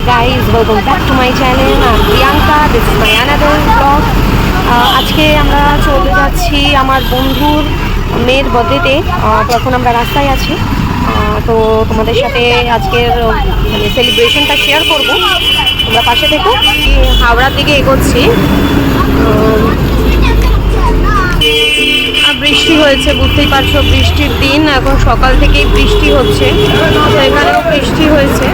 Guys, welcome back to my channel. I'm Priyanka. This is my another vlog. আজকে আমরা চলে যাচ্ছি আমার বন্ধুর মেয়ের বার্থডেতে। তো এখন আমরা রাস্তায় আছি। তো তোমাদের সাথে আজকের মানে সেলিব্রেশনটা শেয়ার করব। তোমরা পাশে থেকো। হাওড়ার দিকে এগোচ্ছি। বৃষ্টি হয়েছে, বুঝতেই পারছো বৃষ্টির দিন, এখন সকাল থেকেই বৃষ্টি হচ্ছে। তো এখানেও বৃষ্টি হয়েছে।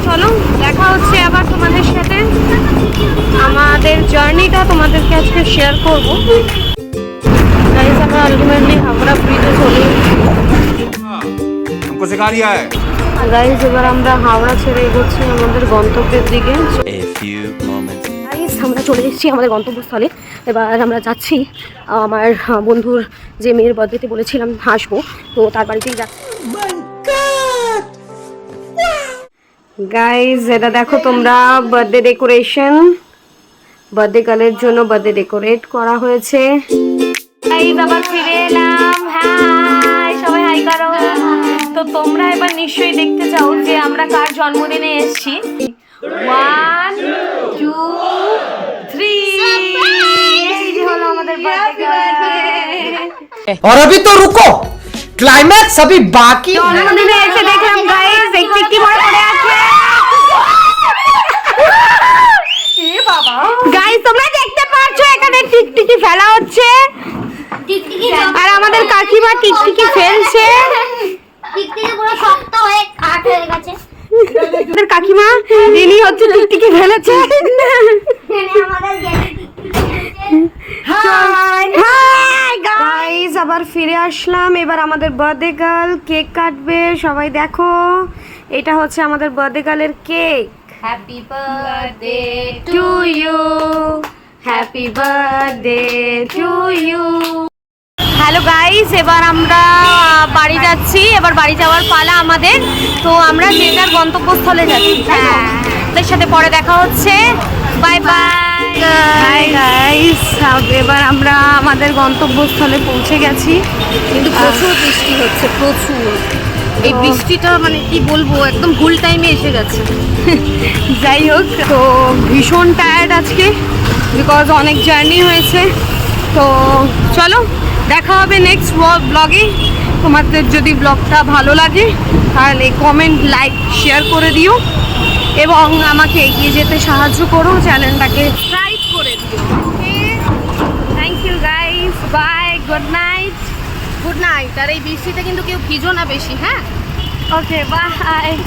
চলো দেখা হচ্ছে আবার তোমাদের সাথে। আমাদের জার্নিটা তোমাদেরকে আজকে শেয়ার করবো। গাইস, আমরা আলটিমেটলি হাওড়া ব্রিজে চলে গাইস, এবার আমরা হাওড়া ছেড়ে এগোচ্ছি আমাদের গন্তব্যের দিকে। গাইস, আমরা চলে এসেছি আমাদের গন্তব্যস্থলে। এবার আমরা যাচ্ছি আমার বন্ধুর যে মেয়ের বার্থডেতে বলেছিলাম আসবো, তো তার বাড়িতেই যাচ্ছি। গাইজ, এটা দেখো তোমরা, বার্থডে ডেকোরেশন, বার্থডে গার্লের জন্য বার্থডে ডেকোরেট করা হয়েছে। গাইজ, আবার ফিরে এলাম। হাই, সবাই হাই করো। তো তোমরা এবার নিশ্চয়ই দেখতে চাও যে আমরা কার জন্মদিনে এসেছি। 1 2 3, এই যে হলো আমাদের বার্থডে গার্ল। और अभी तो रुको, क्लाइमैक्स अभी बाकी है। জন্মদিনে এসে দেখলাম গাইজ একটি মনে পড়ে আছে। গাইস, তোমরা দেখতে পাচ্ছ এখানে টিকটিকি ফেলা হচ্ছে, আর আমাদের কাকিমা টিকটিকি ফেলছে। টিকটিকি পুরো শক্ত হয়ে কাঠ হয়ে গেছে। আমাদের কাকিমা ইনি হচ্ছে টিকটিকি ফেলেছে। হাই গাইস, আবার ফিরে আসলাম। এবার আমাদের বার্থডে গার্ল কেক কাটবে। সবাই দেখো, এটা হচ্ছে আমাদের বার্থডে গার্লের কেক। Happy birthday to you, happy birthday to you. Hello guys, এবার আমরা বাড়ি যাচ্ছি। এবার বাড়ি যাওয়ার পালা আমাদের। তো আমরা যে যার গন্তব্যস্থলে যাচ্ছি। হ্যাঁ, ওদের সাথে পরে দেখা হচ্ছে। Bye bye guys. এবার আমরা আমাদের গন্তব্যস্থলে পৌঁছে গেছি, কিন্তু প্রচুর বৃষ্টি হচ্ছে, প্রচুর। এই বৃষ্টিটা মানে কি বলবো, একদম ভুল টাইমে এসে গেছে। যাই হোক, তো ভীষণ টায়ার্ড আজকে, বিকজ অনেক জার্নি হয়েছে। তো চলো দেখা হবে নেক্সট ব্লগে। তোমাদের যদি ব্লগটা ভালো লাগে তাহলে কমেন্ট, লাইক, শেয়ার করে দিও এবং আমাকে এগিয়ে যেতে সাহায্য করো, চ্যানেলটাকে সাবস্ক্রাইব করে দিও। Okay, thank you guys, bye, good night. Good night. আর এই বৃষ্টিতে কিন্তু কেউ ভিজো না বেশি, হ্যাঁ? Okay, by.